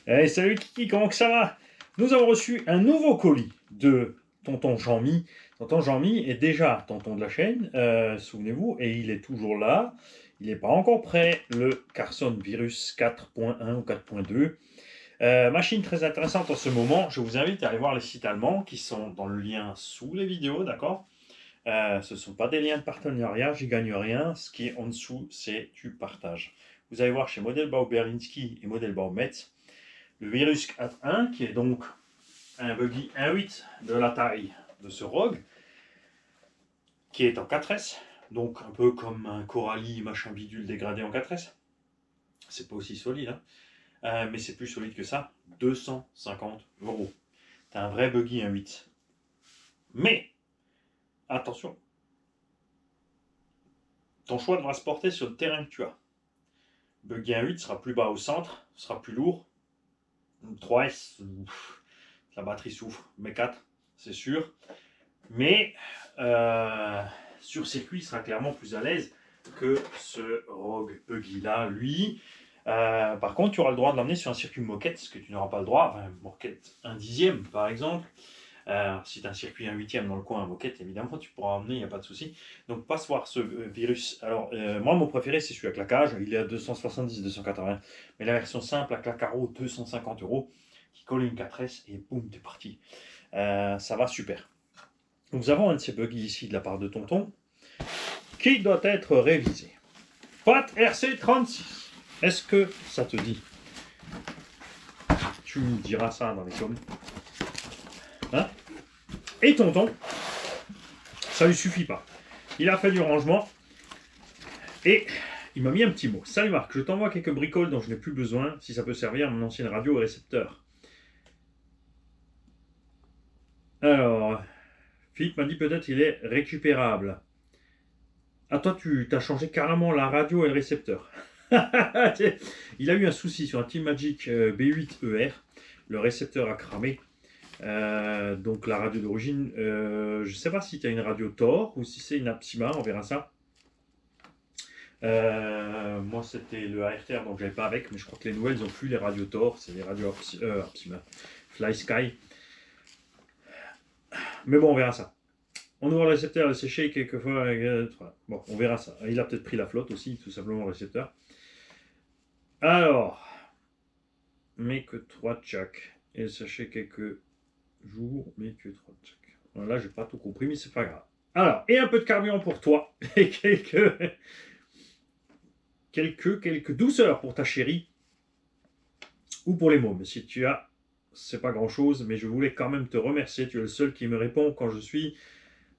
Hey, salut Kiki, comment que ça va? Nous avons reçu un nouveau colis de tonton Jean-Mi. Tonton Jean-Mi est déjà tonton de la chaîne, souvenez-vous, et il est toujours là. Il n'est pas encore prêt, le Carson Virus 4.1 ou 4.2. Machine très intéressante en ce moment. Je vous invite à aller voir les sites allemands qui sont dans le lien sous les vidéos, d'accord? Ce ne sont pas des liens de partenariat, j'y gagne rien. Ce qui est en dessous, c'est du partage. Vous allez voir chez Modelbau Berlinski et Modelbau Metz le Virus 4.1, qui est donc un buggy 1.8 de la taille de ce Rogue, qui est en 4S, donc un peu comme un Coralie machin bidule dégradé en 4S. C'est pas aussi solide, hein, mais c'est plus solide que ça. 250 €. T'as un vrai buggy 1.8. Mais, attention, ton choix devra se porter sur le terrain que tu as. Buggy 1.8 sera plus bas au centre, sera plus lourd. 3S, la batterie souffre, mais 4, c'est sûr. Mais sur circuit, il sera clairement plus à l'aise que ce Rogue Buggy là, lui. Par contre, tu auras le droit de l'emmener sur un circuit moquette, ce que tu n'auras pas le droit. Enfin, moquette 1/10 par exemple. Si tu as un circuit 1/8 dans le coin, un moquette, évidemment, tu pourras emmener, il n'y a pas de souci. Donc, passe voir ce Virus. Alors, moi, mon préféré, c'est celui à claquage. Il est à 270-280. Mais la version simple à clacaro, 250 €, qui colle une 4S et boum, t'es parti. Ça va super. Nous avons un de ces buggy ici de la part de Tonton qui doit être révisé. Pat RC36. Est-ce que ça te dit? Tu me diras ça dans les coms. Hein? Et Tonton, ça lui suffit pas. Il a fait du rangement et il m'a mis un petit mot. Salut Marc, je t'envoie quelques bricoles dont je n'ai plus besoin, si ça peut servir à mon ancienne radio et récepteur. Alors, Philippe m'a dit peut-être il est récupérable. Ah, toi, tu as changé carrément la radio et le récepteur. Il a eu un souci sur un Team Magic B8ER. Le récepteur a cramé. Donc la radio d'origine, je ne sais pas si tu as une radio Thor ou si c'est une Apsima, on verra ça. Moi c'était le ARTR, donc j'avais pas avec, mais je crois que les nouvelles ils ont plus les radios Thor, c'est les radios Apsima, Fly Sky. Mais bon, on verra ça. On ouvre le récepteur, le séché quelquefois. Bon, on verra ça. Il a peut-être pris la flotte aussi, tout simplement, le récepteur. Alors, mais que 3 tchac. Et séché quelques jours, mais que 3 tchac. Là, j'ai pas tout compris, mais c'est pas grave. Alors, et un peu de carburant pour toi. Et quelques douceurs pour ta chérie. Ou pour les mômes. Si tu as, c'est pas grand chose, mais je voulais quand même te remercier. Tu es le seul qui me répond quand je suis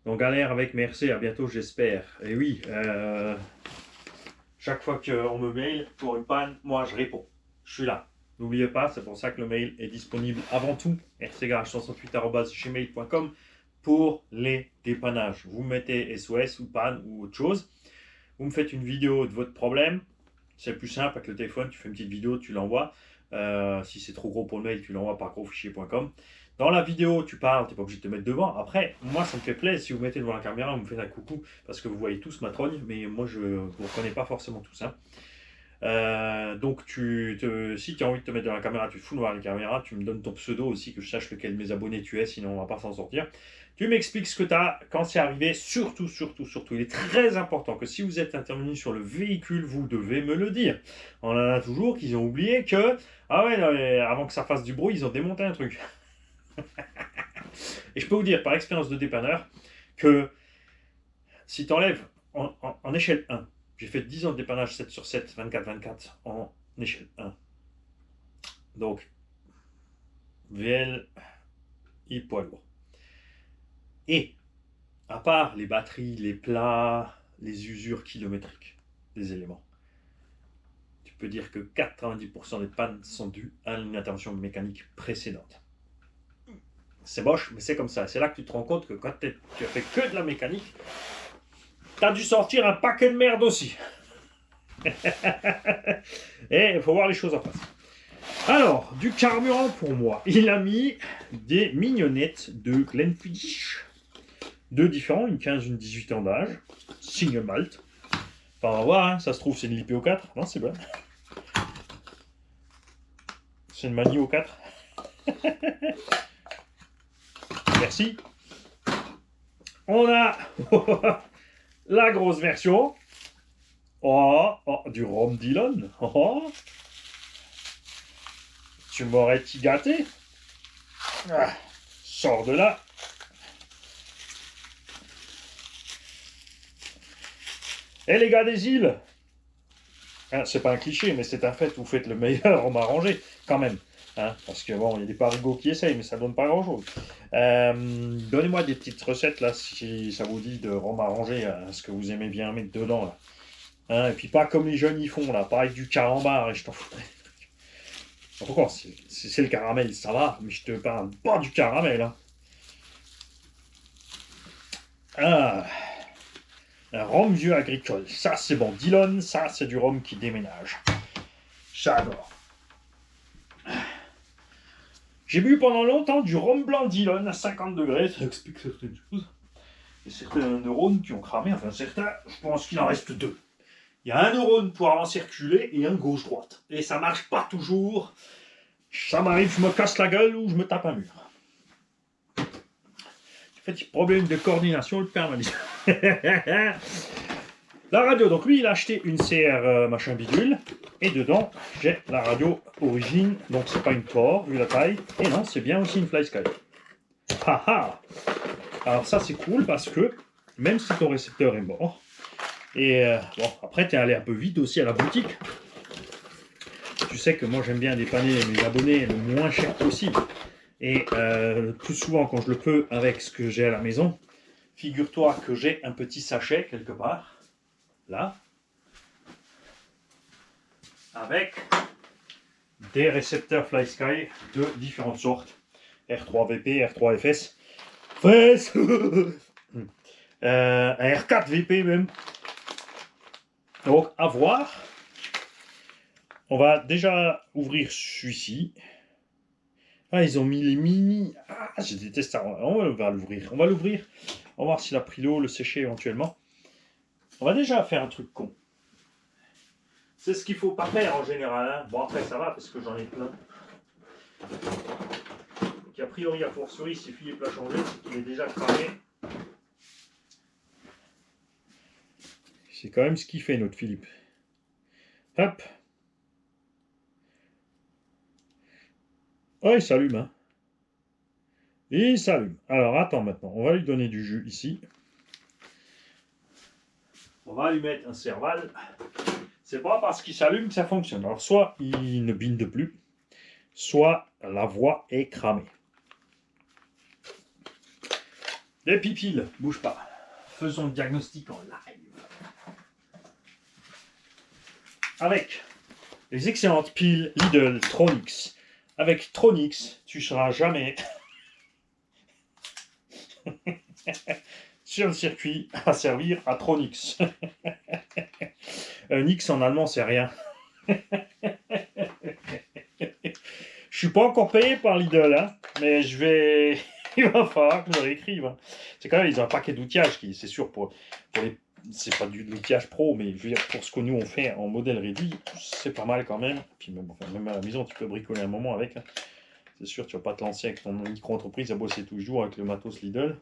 en galère avec mes RC. À bientôt, j'espère. Et oui, chaque fois qu'on me mail pour une panne, moi je réponds. Je suis là. N'oubliez pas, c'est pour ça que le mail est disponible avant tout, rcgarage68@gmail.com, pour les dépannages. Vous mettez SOS ou panne ou autre chose. Vous me faites une vidéo de votre problème. C'est plus simple avec le téléphone, tu fais une petite vidéo, tu l'envoies. Si c'est trop gros pour le mail, tu l'envoies par grosfichier.com. Dans la vidéo, tu parles, tu n'es pas obligé de te mettre devant. Après, moi, ça me fait plaisir si vous mettez devant la caméra, vous me faites un coucou, parce que vous voyez tous ma trogne, mais moi, je ne vous reconnais pas forcément tous. Hein. Donc, si tu as envie de te mettre devant la caméra, tu te fous devant la caméra, tu me donnes ton pseudo aussi, que je sache lequel de mes abonnés tu es, sinon on ne va pas s'en sortir. Tu m'expliques ce que tu as quand c'est arrivé. Surtout, il est très important que si vous êtes intervenu sur le véhicule, vous devez me le dire. On en a toujours qui ont oublié que, ah ouais, non, avant que ça fasse du bruit, ils ont démonté un truc. Et je peux vous dire, par expérience de dépanneur, que si tu enlèves en échelle 1, j'ai fait 10 ans de dépannage 7 sur 7, 24-24 en échelle 1. Donc, VL et poids lourd. Et, à part les batteries, les plats, les usures kilométriques des éléments, tu peux dire que 90% des pannes sont dues à une intervention mécanique précédente. C'est moche, mais c'est comme ça. C'est là que tu te rends compte que quand tu as fait que de la mécanique, tu as dû sortir un paquet de merde aussi. Et il faut voir les choses en face. Alors, du carburant pour moi. Il a mis des mignonnettes de Glenfiddich. Deux différents, une 15, une 18 ans d'âge. Single malt. Enfin, on va voir, hein, ça se trouve, c'est une LiPo 4. Non, c'est bon. C'est une Magno 4. Merci. On a la grosse version. Oh, du rhum Dillon. Oh. Tu m'aurais gâté. Ah, sors de là. Et les gars des îles, hein, c'est pas un cliché, mais c'est un fait, vous faites le meilleur rhum arrangé, quand même. Hein, parce que bon, il y a des parigots qui essayent, mais ça donne pas grand chose. Donnez-moi des petites recettes là, si ça vous dit de rhum arrangé, ce que vous aimez bien mettre dedans là. Hein, et puis pas comme les jeunes y font là, pas avec du carambar et je t'en fous. Pourquoi c'est le caramel, ça va, mais je te parle pas du caramel. Hein. Ah, un rhum vieux agricole, ça c'est bon. Dillon, ça c'est du rhum qui déménage. J'adore. J'ai bu pendant longtemps du rhum blanc Dillon à 50 degrés, ça explique certaines choses. Et certains neurones qui ont cramé, enfin certains, je pense qu'il en reste 2. Il y a un neurone pour avant circuler et un gauche-droite. Et ça marche pas toujours. Ça m'arrive, je me casse la gueule ou je me tape un mur. En fait, problème de coordination, le père m'a dit. La radio, donc lui, il a acheté une CR machin bidule. Et dedans, j'ai la radio origine. Donc c'est pas une Tor, vu la taille. Et non, c'est bien aussi une FlySky. Haha. Alors ça, c'est cool parce que, même si ton récepteur est mort, et bon, après, tu es allé un peu vite aussi à la boutique. Tu sais que moi, j'aime bien dépanner mes abonnés le moins cher possible. Et le plus souvent, quand je le peux, avec ce que j'ai à la maison, figure-toi que j'ai un petit sachet quelque part, là, avec des récepteurs FlySky de différentes sortes. R3VP, R3FS, FS, un R4VP même. Donc, à voir. On va déjà ouvrir celui-ci. Ah, ils ont mis les mini. Ah, je déteste ça. On va l'ouvrir. On va l'ouvrir. On va voir s'il a pris l'eau, le sécher éventuellement. On va déjà faire un truc con. C'est ce qu'il faut pas faire en général. Hein. Bon, après, ça va parce que j'en ai plein. Donc, a priori, à fortiori, si Philippe l'a changé, c'est qu'il est déjà cramé. C'est quand même ce qu'il fait, notre Philippe. Hop. Oh, il s'allume, hein. Il s'allume. Alors, attends maintenant. On va lui donner du jus ici. On va lui mettre un Serval. C'est pas parce qu'il s'allume que ça fonctionne. Alors, soit il ne binde plus, soit la voix est cramée. Les pipiles, bouge pas. Faisons le diagnostic en live. Avec les excellentes piles Lidl Tronix. Avec Tronix, tu seras jamais sur le circuit à servir à Tronix. Nix en allemand, c'est rien. Je suis pas encore payé par Lidl, hein, mais je vais. Il va falloir que je réécrive. Hein. C'est quand même, ils ont un paquet d'outillages qui, c'est sûr, pour les. C'est pas du l'outillage pro, mais je veux dire, pour ce que nous on fait en modèle réduit, c'est pas mal quand même. Puis même, enfin, même à la maison, tu peux bricoler un moment avec. Hein. C'est sûr, tu vas pas te lancer avec ton micro-entreprise à bosser tous les jours avec le matos Lidl.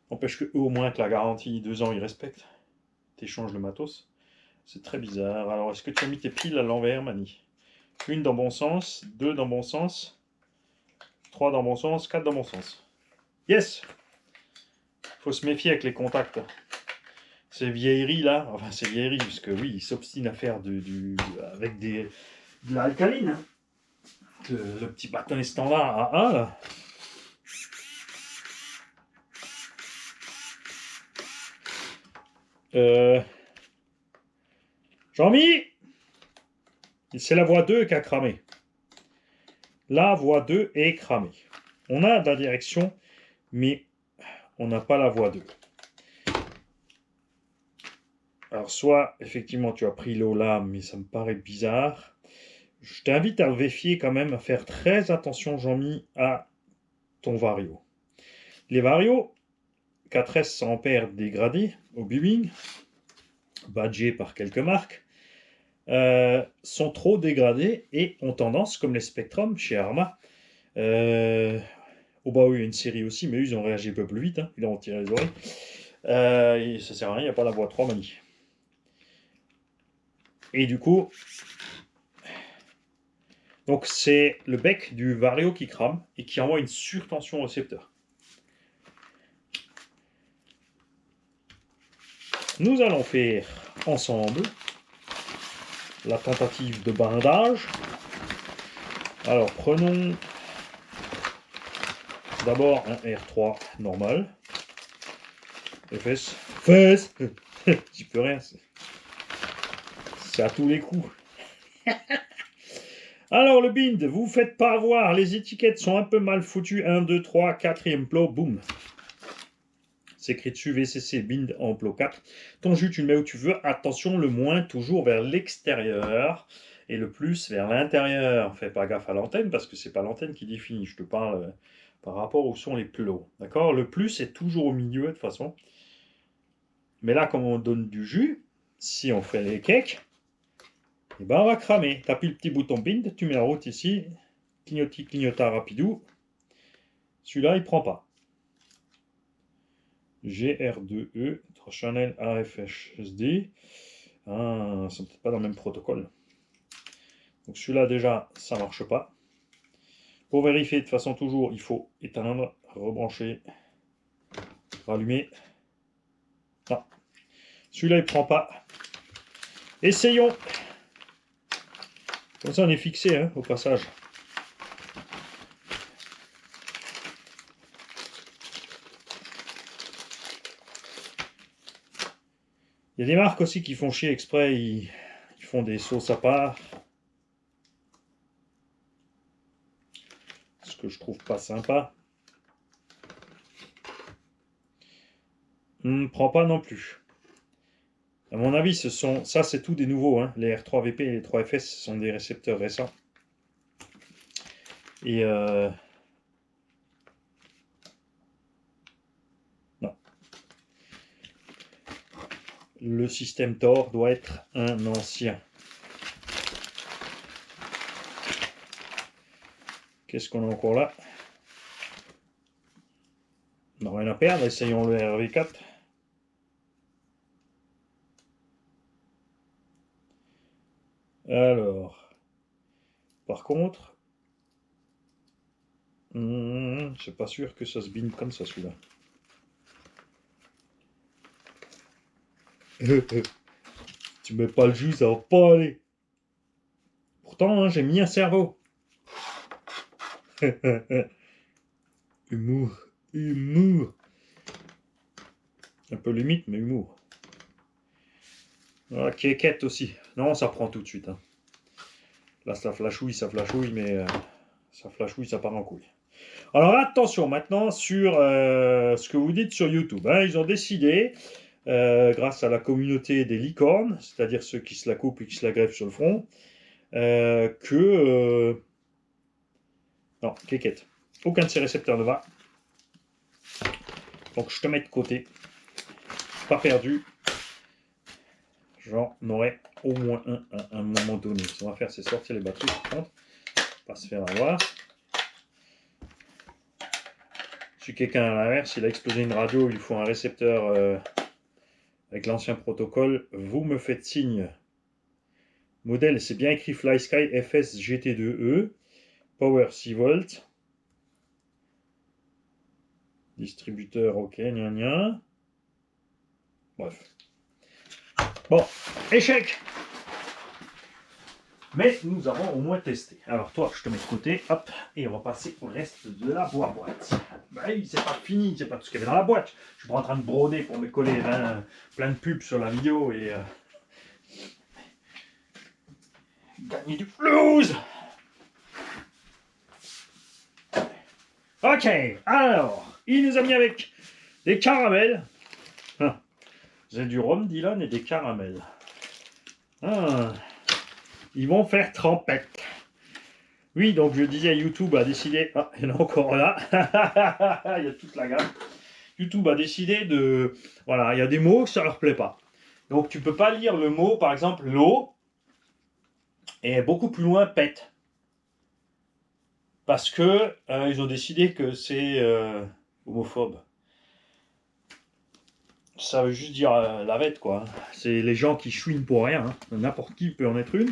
N'empêche que eux, au moins, que la garantie 2 ans, ils respectent. T'échanges le matos. C'est très bizarre. Alors, est-ce que tu as mis tes piles à l'envers, Mani? Une dans bon sens, 2 dans bon sens, 3 dans bon sens, 4 dans bon sens. Yes! Faut se méfier avec les contacts. Ces vieilleries là, enfin ces vieilleries, parce que oui, ils s'obstinent à faire avec de l'alcaline. Hein. Le petit bâtonnet standard à 1 là. Jean-Mi! C'est la voie 2 qui a cramé. La voie 2 est cramée. On a la direction, mais on n'a pas la voie 2. Alors, soit, effectivement, tu as pris l'eau là, mais ça me paraît bizarre. Je t'invite à vérifier quand même, à faire très attention, Jean-Mi, à ton vario. Les varios, 4S 100 ampères dégradés au Bubing, badgés par quelques marques. sont trop dégradés et ont tendance, comme les Spectrum chez Arma, oh bah oui, il y a une série aussi, mais eux, ils ont réagi un peu plus vite, hein, ils ont tiré les oreilles. Et ça sert à rien, il n'y a pas la voie 3 mani. Et du coup, donc c'est le bec du Vario qui crame et qui envoie une surtension au récepteur. Nous allons faire ensemble la tentative de bandage. Alors prenons d'abord un R3 normal. Les fesses. Fesses. J'y peux rien. C'est à tous les coups. Alors le bind, vous faites pas avoir. Les étiquettes sont un peu mal foutues. 1, 2, 3, 4e plot. Boum. C'est écrit dessus VCC bind en plot 4. Ton jus, tu le mets où tu veux. Attention, le moins toujours vers l'extérieur et le plus vers l'intérieur. Fais pas gaffe à l'antenne parce que c'est pas l'antenne qui définit. Je te parle par rapport où sont les plots. D'accord? Le plus est toujours au milieu de toute façon. Mais là, comme on donne du jus, si on fait les cakes, et ben on va cramer. Tu appuies le petit bouton bind, tu mets la route ici, clignota rapidou. Celui-là, il prend pas. GR2E, Channel RFSD. Ah, c'est peut-être pas dans le même protocole. Donc celui-là déjà, ça marche pas. Pour vérifier, de toute façon toujours, il faut éteindre, rebrancher, rallumer. Non, celui-là il prend pas. Essayons. Comme ça on est fixé hein, au passage. Il y a des marques aussi qui font chier exprès, ils font des sauces à part. Ce que je trouve pas sympa. Prend pas non plus. À mon avis, ça c'est tout des nouveaux. Hein. Les R3VP et les 3FS sont des récepteurs récents. Et non. Le système Tor doit être un ancien. Qu'est-ce qu'on a encore là? On n'a rien à perdre, essayons le RV4. Alors, par contre, c'est pas sûr que ça se binde comme ça celui-là. Tu mets pas le jus, ça va pas aller. Pourtant, hein, j'ai mis un cerveau. Humour, humour. Un peu limite, mais humour. Voilà, quéquette aussi. Non, ça prend tout de suite. Hein. Là, ça flashouille, mais ça flashouille, ça part en couille. Alors attention maintenant sur ce que vous dites sur YouTube. Hein. Ils ont décidé, grâce à la communauté des licornes, c'est-à-dire ceux qui se la coupent et qui se la greffent sur le front, que... non, quéquette. Aucun de ces récepteurs ne va. Donc je te mets de côté. Pas perdu. J'en aurai au moins un à un moment donné. Ce qu'on va faire, c'est sortir les batteries par contre. Pas se faire avoir. Si quelqu'un à l'inverse, il a explosé une radio, il faut un récepteur avec l'ancien protocole, vous me faites signe. Modèle, c'est bien écrit FlySky FS GT2E. Power 6 volts. Distributeur, ok, gna gna. Bref. Bon, échec. Mais nous avons au moins testé. Alors toi, je te mets de côté, hop, et on va passer au reste de la boîte. Bah oui, c'est pas fini, c'est pas tout ce qu'il y avait dans la boîte. Je suis pas en train de broder pour me coller plein de pubs sur la vidéo et gagner du flouze. Ok, alors, il nous a mis avec des caramels. J'ai du rhum, Dylan, et des caramels. Ils vont faire trempette. Oui, donc je disais, YouTube a décidé... Ah, il y en a encore là. Il y a toute la gamme. YouTube a décidé de... Voilà, il y a des mots que ça leur plaît pas. Donc tu peux pas lire le mot, par exemple, l'eau. et beaucoup plus loin pète. Parce que ils ont décidé que c'est homophobe. Ça veut juste dire lavette, quoi. C'est les gens qui chouinent pour rien. Hein. N'importe qui peut en être une.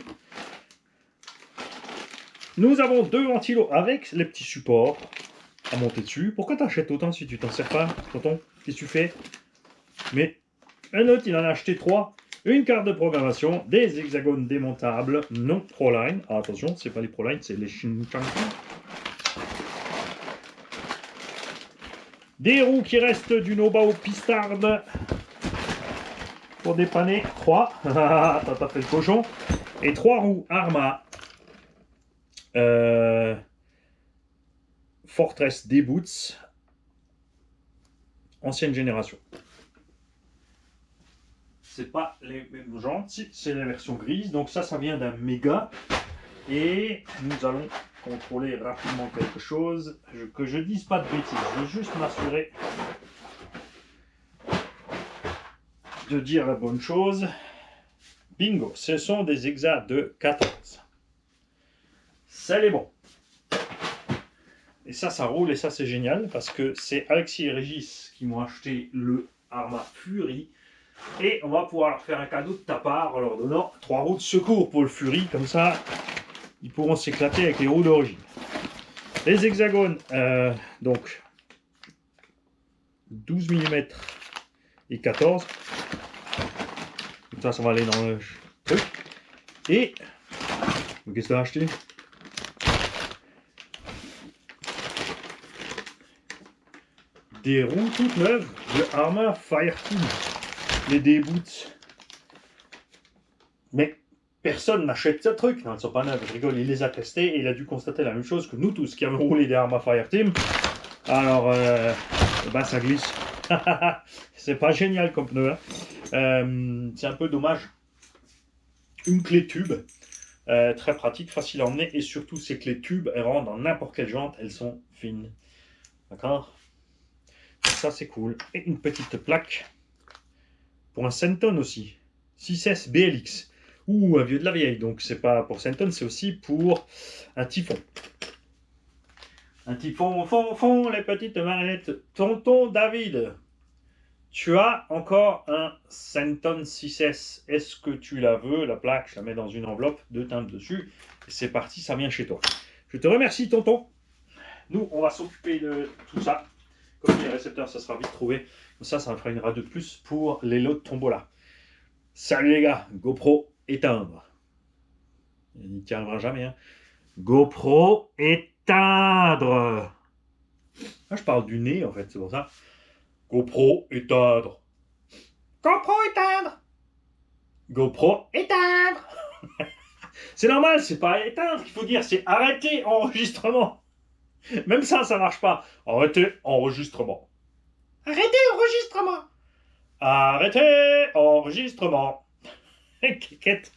Nous avons 2 ventilos avec les petits supports à monter dessus. Pourquoi t'achètes autant si tu t'en sers pas, tonton? Qu'est-ce que tu fais? Mais un autre, il en a acheté 3. Une carte de programmation, des hexagones démontables, non Proline. Ah, attention, c'est pas les Proline, c'est les Shinchan. Des roues qui restent du Nobao Pistard pour dépanner 3. T'as fait le cochon. Et 3 roues Arma Fortress D-Boots ancienne génération. C'est pas les mêmes jantes, c'est la version grise. Donc ça vient d'un méga. Et nous allons contrôler rapidement quelque chose. Que je dise pas de bêtises. Je veux juste m'assurer de dire la bonne chose. Bingo, ce sont des hexas de 14. Ça est bon. Et ça roule et ça c'est génial parce que c'est Alexis et Régis qui m'ont acheté le Arma Fury. Et on va pouvoir leur faire un cadeau de ta part en leur donnant 3 roues de secours pour le Fury. Comme ça, ils pourront s'éclater avec les roues d'origine. Les hexagones, donc 12 mm et 14. Comme ça va aller dans le truc. Et qu'est-ce que tu as acheté? Des roues toutes neuves de Arma Fireteam. Les D-Boots. Mais personne n'achète ce truc. Non, elles ne sont pas neuves, je rigole. Il les a testés et il a dû constater la même chose que nous tous qui avons roulé des Arma Fireteam. Alors, ça glisse. C'est pas génial comme pneu. Hein. C'est un peu dommage. Une clé tube. Très pratique, facile à emmener. Et surtout, ces clés tubes, elles rentrent dans n'importe quelle jante. Elles sont fines. D'accord? Ça, c'est cool. Et une petite plaque. Pour un Senton aussi. 6S BLX. Ouh, un vieux de la vieille. Donc, c'est pas pour Senton, c'est aussi pour un typhon. Un typhon, fond, les petites marionnettes. Tonton David, tu as encore un Senton 6S. Est-ce que tu la veux? La plaque, je la mets dans une enveloppe, 2 timbres dessus. Et c'est parti, ça vient chez toi. Je te remercie, tonton. Nous, on va s'occuper de tout ça. Comme les récepteurs, ça sera vite trouvé. Ça me fera une radio de plus pour les lots de tombola. Salut les gars, GoPro éteindre. Il n'y tiendra jamais. Hein. GoPro éteindre. Ah, je parle du nez en fait, c'est pour ça. GoPro éteindre. GoPro éteindre. GoPro éteindre. C'est normal, c'est pas éteindre qu'il faut dire, c'est arrêter enregistrement. Même ça marche pas. Arrêtez enregistrement. Arrêtez enregistrement. Arrêtez enregistrement. Quéquette.